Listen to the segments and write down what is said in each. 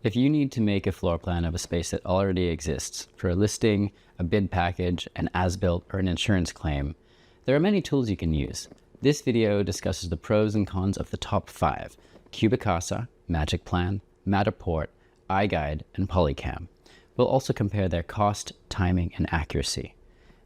If you need to make a floor plan of a space that already exists for a listing, a bid package, an as-built, or an insurance claim, there are many tools you can use. This video discusses the pros and cons of the top 5: CubiCasa, MagicPlan, Matterport, iGUIDE, and Polycam. We'll also compare their cost, timing, and accuracy.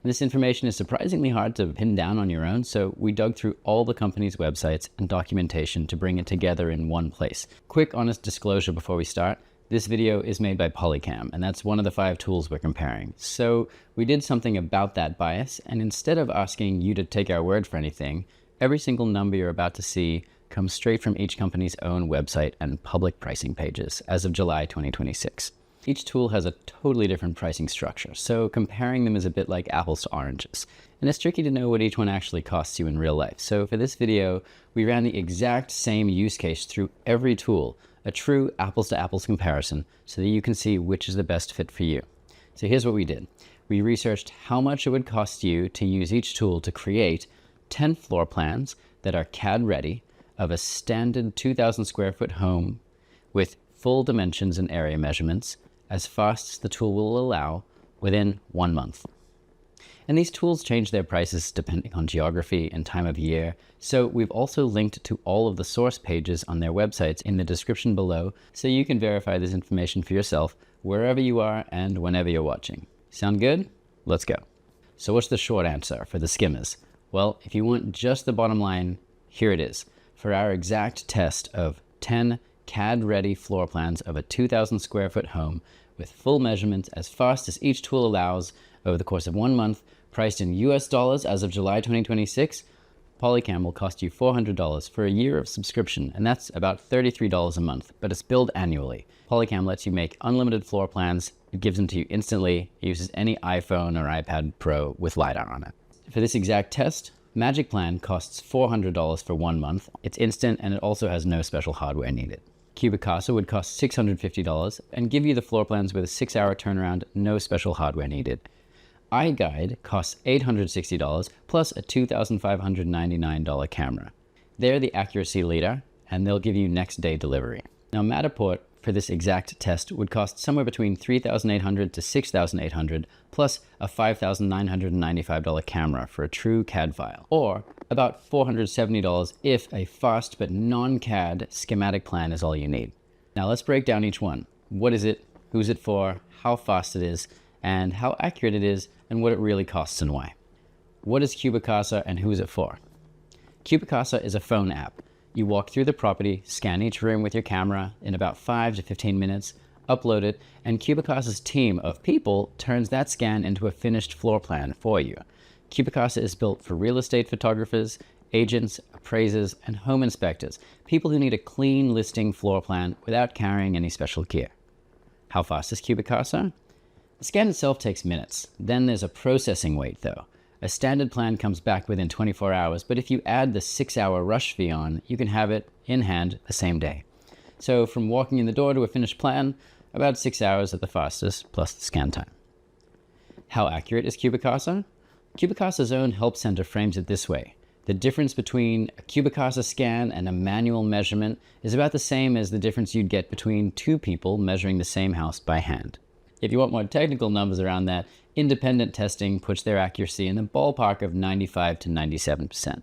This information is surprisingly hard to pin down on your own, so we dug through all the company's websites and documentation to bring it together in one place. Quick honest disclosure before we start: this video is made by Polycam, and that's one of the 5 tools we're comparing. So we did something about that bias, and instead of asking you to take our word for anything, every single number you're about to see comes straight from each company's own website and public pricing pages as of July 2026. Each tool has a totally different pricing structure, so comparing them is a bit like apples to oranges. And it's tricky to know what each one actually costs you in real life. So for this video, we ran the exact same use case through every tool, a true apples to apples comparison, so that you can see which is the best fit for you. So here's what we did. We researched how much it would cost you to use each tool to create 10 floor plans that are CAD ready of a standard 2,000 square foot home with full dimensions and area measurements, as fast as the tool will allow, within 1 month. And these tools change their prices depending on geography and time of year, so we've also linked to all of the source pages on their websites in the description below, so you can verify this information for yourself wherever you are and whenever you're watching. Sound good? Let's go. So what's the short answer for the skimmers? Well, if you want just the bottom line, here it is. For our exact test of 10 CAD-ready floor plans of a 2,000 square foot home with full measurements as fast as each tool allows over the course of 1 month, priced in US dollars as of July 2026, Polycam will cost you $400 for a year of subscription, and that's about $33 a month, but it's billed annually. Polycam lets you make unlimited floor plans. It gives them to you instantly. It uses any iPhone or iPad Pro with LiDAR on it. For this exact test, MagicPlan costs $400 for 1 month. It's instant, and it also has no special hardware needed. CubiCasa would cost $650 and give you the floor plans with a 6-hour turnaround, no special hardware needed. iGUIDE costs $860 plus a $2,599 camera. They're the accuracy leader, and they'll give you next day delivery. Now, Matterport for this exact test would cost somewhere between $3,800 to $6,800 plus a $5,995 camera for a true CAD file, or about $470 if a fast but non-CAD schematic plan is all you need. Now let's break down each one. What is it, who's it for, how fast it is, and how accurate it is, and what it really costs and why. What is CubiCasa and who is it for? CubiCasa is a phone app. You walk through the property, scan each room with your camera in about 5 to 15 minutes, upload it, and CubiCasa's team of people turns that scan into a finished floor plan for you. CubiCasa is built for real estate photographers, agents, appraisers, and home inspectors, people who need a clean listing floor plan without carrying any special gear. How fast is CubiCasa? The scan itself takes minutes. Then there's a processing wait, though. A standard plan comes back within 24 hours, but if you add the 6-hour rush fee on, you can have it in hand the same day. So from walking in the door to a finished plan, about 6 hours at the fastest, plus the scan time. How accurate is CubiCasa? CubiCasa's own help center frames it this way. The difference between a CubiCasa scan and a manual measurement is about the same as the difference you'd get between 2 people measuring the same house by hand. If you want more technical numbers around that, independent testing puts their accuracy in the ballpark of 95 to 97%.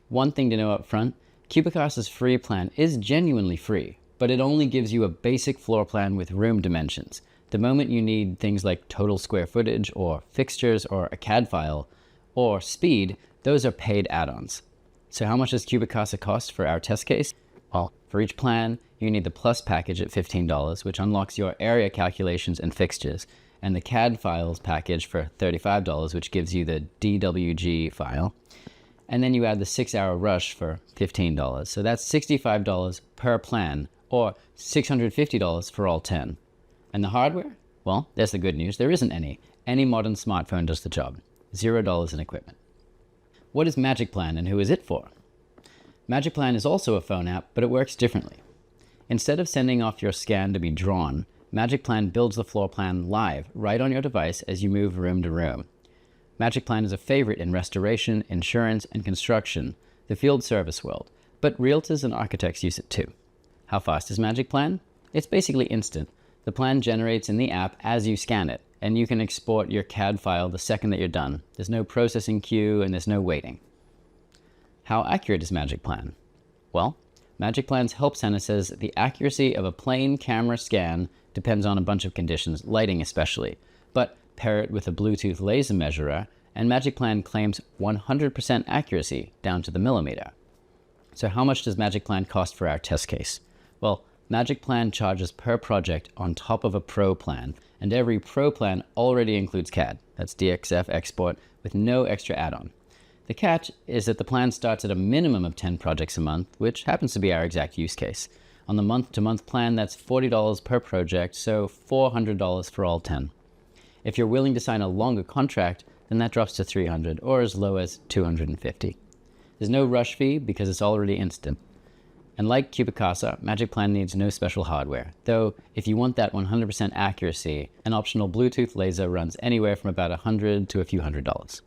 One thing to know up front, CubiCasa's free plan is genuinely free, but it only gives you a basic floor plan with room dimensions. The moment you need things like total square footage or fixtures or a CAD file or speed, those are paid add-ons. So how much does CubiCasa cost for our test case? Well, for each plan, you need the Plus package at $15, which unlocks your area calculations and fixtures, and the CAD files package for $35, which gives you the DWG file. And then you add the 6-hour rush for $15. So that's $65 per plan, or $650 for all 10. And the hardware? Well, there's the good news. There isn't any. Any modern smartphone does the job. $0 in equipment. What is MagicPlan and who is it for? MagicPlan is also a phone app, but it works differently. Instead of sending off your scan to be drawn, MagicPlan builds the floor plan live right on your device as you move room to room. MagicPlan is a favorite in restoration, insurance, and construction, the field service world, but realtors and architects use it too. How fast is MagicPlan? It's basically instant. The plan generates in the app as you scan it, and you can export your CAD file the second that you're done. There's no processing queue and there's no waiting. How accurate is MagicPlan? Well, MagicPlan's Help Center says the accuracy of a plain camera scan depends on a bunch of conditions, lighting especially, but pair it with a Bluetooth laser measurer, and MagicPlan claims 100% accuracy down to the millimeter. So how much does MagicPlan cost for our test case? Well, MagicPlan charges per project on top of a Pro plan, and every Pro plan already includes CAD. That's DXF export with no extra add-on. The catch is that the plan starts at a minimum of 10 projects a month, which happens to be our exact use case. On the month-to-month plan, that's $40 per project, so $400 for all 10. If you're willing to sign a longer contract, then that drops to $300 or as low as $250. There's no rush fee because it's already instant. And like CubiCasa, MagicPlan needs no special hardware, though if you want that 100% accuracy, an optional Bluetooth laser runs anywhere from about $100 to a few $100s.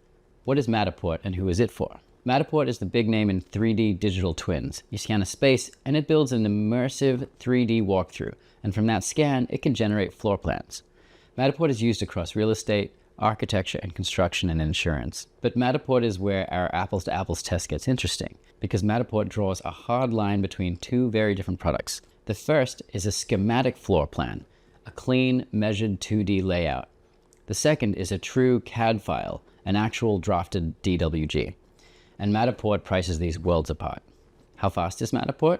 What is Matterport and who is it for? Matterport is the big name in 3D digital twins. You scan a space and it builds an immersive 3D walkthrough, and from that scan, it can generate floor plans. Matterport is used across real estate, architecture, and construction and insurance. But Matterport is where our apples-to-apples test gets interesting, because Matterport draws a hard line between two very different products. The first is a schematic floor plan, a clean, measured 2D layout. The second is a true CAD file, an actual drafted DWG. And Matterport prices these worlds apart. How fast is Matterport?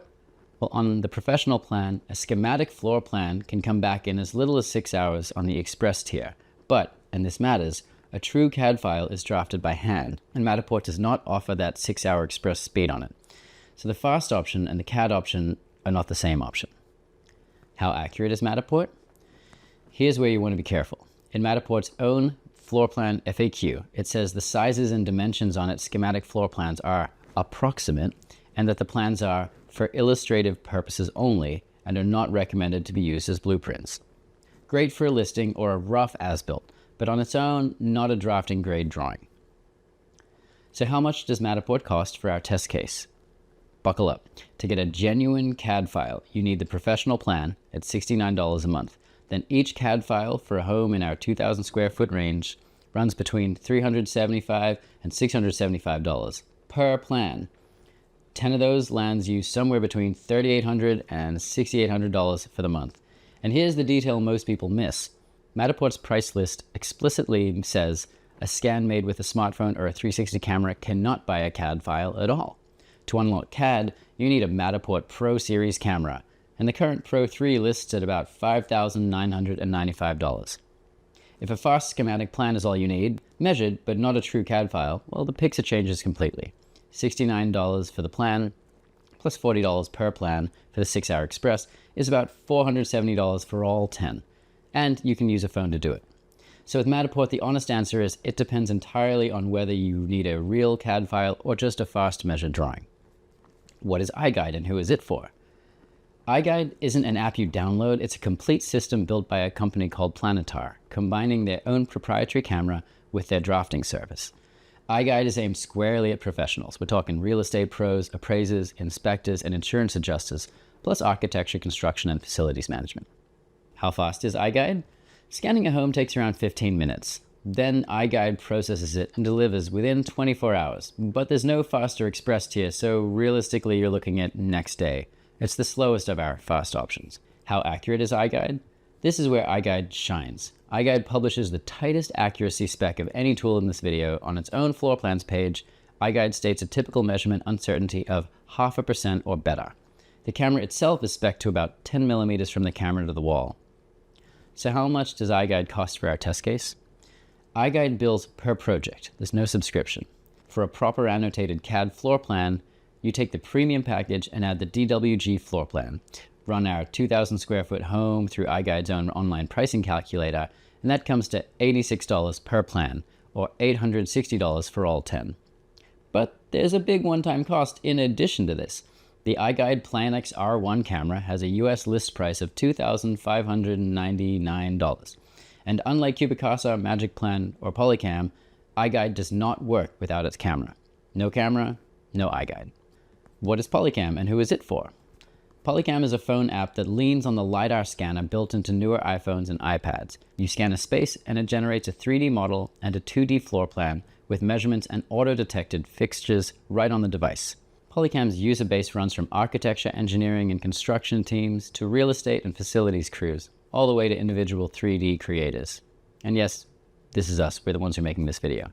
Well, on the professional plan, a schematic floor plan can come back in as little as 6 hours on the Express tier. But, and this matters, a true CAD file is drafted by hand, and Matterport does not offer that 6-hour Express speed on it. So the fast option and the CAD option are not the same option. How accurate is Matterport? Here's where you want to be careful. In Matterport's own floor plan FAQ, it says the sizes and dimensions on its schematic floor plans are approximate, and that the plans are for illustrative purposes only and are not recommended to be used as blueprints. Great for a listing or a rough as-built, but on its own, not a drafting grade drawing. So how much does Matterport cost for our test case? Buckle up. To get a genuine CAD file, you need the professional plan at $69 a month. Then each CAD file for a home in our 2,000 square foot range runs between $375 and $675 per plan. 10 of those lands you somewhere between $3,800 and $6,800 for the month. And here's the detail most people miss. Matterport's price list explicitly says a scan made with a smartphone or a 360 camera cannot buy a CAD file at all. To unlock CAD, you need a Matterport Pro Series camera, and the current Pro 3 lists at about $5,995. If a fast schematic plan is all you need, measured but not a true CAD file, well, the picture changes completely. $69 for the plan, plus $40 per plan for the 6-hour Express is about $470 for all 10. And you can use a phone to do it. So with Matterport, the honest answer is it depends entirely on whether you need a real CAD file or just a fast measured drawing. What is iGUIDE and who is it for? iGUIDE isn't an app you download, it's a complete system built by a company called Planetar, combining their own proprietary camera with their drafting service. iGUIDE is aimed squarely at professionals. We're talking real estate pros, appraisers, inspectors, and insurance adjusters, plus architecture, construction, and facilities management. How fast is iGUIDE? Scanning a home takes around 15 minutes. Then iGUIDE processes it and delivers within 24 hours. But there's no faster Express tier, so realistically you're looking at next day. It's the slowest of our fast options. How accurate is iGUIDE? This is where iGUIDE shines. iGUIDE publishes the tightest accuracy spec of any tool in this video on its own floor plans page. iGUIDE states a typical measurement uncertainty of 0.5% or better. The camera itself is spec'd to about 10 millimeters from the camera to the wall. So how much does iGUIDE cost for our test case? iGUIDE bills per project. There's no subscription. For a proper annotated CAD floor plan, you take the premium package and add the DWG floor plan. Run our 2,000 square foot home through iGUIDE's own online pricing calculator, and that comes to $86 per plan, or $860 for all 10. But there's a big one-time cost in addition to this. The iGUIDE PlanX R1 camera has a US list price of $2,599. And unlike CubiCasa, MagicPlan, or Polycam, iGUIDE does not work without its camera. No camera, no iGUIDE. What is Polycam and who is it for? Polycam is a phone app that leans on the LiDAR scanner built into newer iPhones and iPads. You scan a space and it generates a 3D model and a 2D floor plan with measurements and auto-detected fixtures right on the device. Polycam's user base runs from architecture, engineering, and construction teams to real estate and facilities crews, all the way to individual 3D creators. And yes, this is us. We're the ones who are making this video.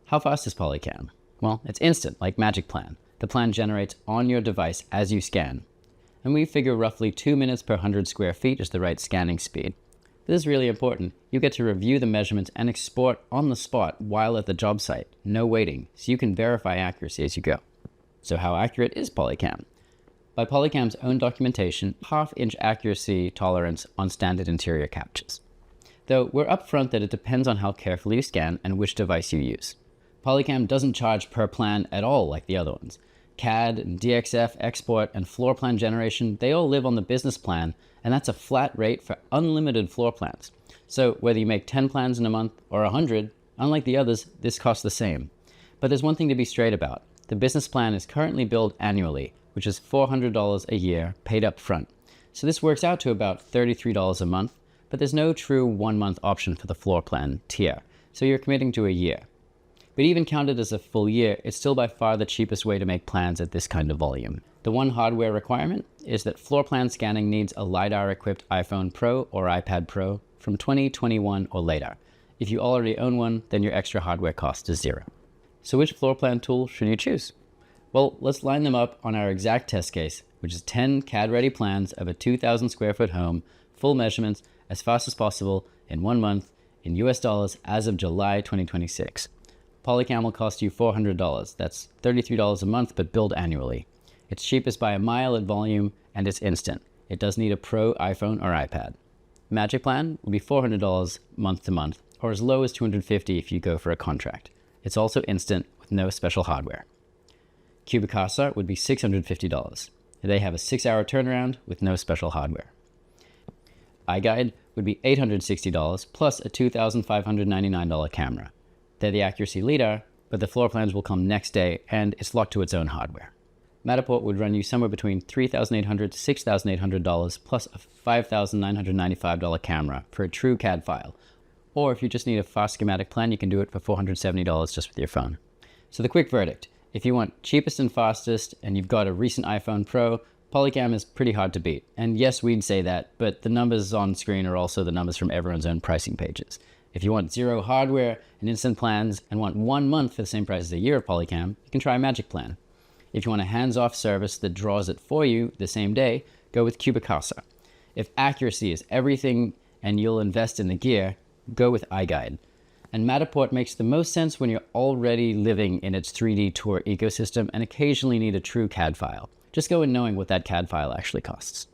How fast is Polycam? Well, it's instant, like MagicPlan. The plan generates on your device as you scan. And we figure roughly 2 minutes per 100 square feet is the right scanning speed. This is really important. You get to review the measurements and export on the spot while at the job site. No waiting, so you can verify accuracy as you go. So how accurate is Polycam? By Polycam's own documentation, half-inch accuracy tolerance on standard interior captures. Though we're upfront that it depends on how carefully you scan and which device you use. Polycam doesn't charge per plan at all like the other ones. CAD and DXF, export, and floor plan generation, they all live on the business plan, and that's a flat rate for unlimited floor plans. So whether you make 10 plans in a month or 100, unlike the others, this costs the same. But there's one thing to be straight about. The business plan is currently billed annually, which is $400 a year paid up front. So this works out to about $33 a month, but there's no true 1-month option for the floor plan tier, so you're committing to a year. But even counted as a full year, it's still by far the cheapest way to make plans at this kind of volume. The one hardware requirement is that floor plan scanning needs a LiDAR-equipped iPhone Pro or iPad Pro from 2021 or later. If you already own one, then your extra hardware cost is zero. So which floor plan tool should you choose? Well, let's line them up on our exact test case, which is 10 CAD-ready plans of a 2,000 square foot home, full measurements, as fast as possible, in 1 month, in US dollars as of July 2026. Polycam will cost you $400. That's $33 a month, but billed annually. It's cheapest by a mile at volume, and it's instant. It does need a Pro iPhone or iPad. MagicPlan will be $400 month to month, or as low as $250 if you go for a contract. It's also instant with no special hardware. CubiCasa would be $650. They have a 6-hour turnaround with no special hardware. iGUIDE would be $860 plus a $2,599 camera. They're the accuracy leader, but the floor plans will come next day and it's locked to its own hardware. Matterport would run you somewhere between $3,800 to $6,800 plus a $5,995 camera for a true CAD file. Or if you just need a fast schematic plan, you can do it for $470 just with your phone. So the quick verdict, if you want cheapest and fastest and you've got a recent iPhone Pro, Polycam is pretty hard to beat. And yes, we'd say that, but the numbers on screen are also the numbers from everyone's own pricing pages. If you want zero hardware and instant plans and want 1 month for the same price as a year of Polycam, you can try MagicPlan. If you want a hands-off service that draws it for you the same day, go with CubiCasa. If accuracy is everything and you'll invest in the gear, go with iGUIDE. And Matterport makes the most sense when you're already living in its 3D tour ecosystem and occasionally need a true CAD file. Just go in knowing what that CAD file actually costs.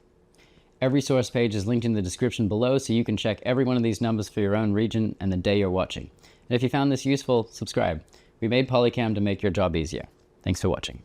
Every source page is linked in the description below so you can check every one of these numbers for your own region and the day you're watching. And if you found this useful, subscribe. We made Polycam to make your job easier. Thanks for watching.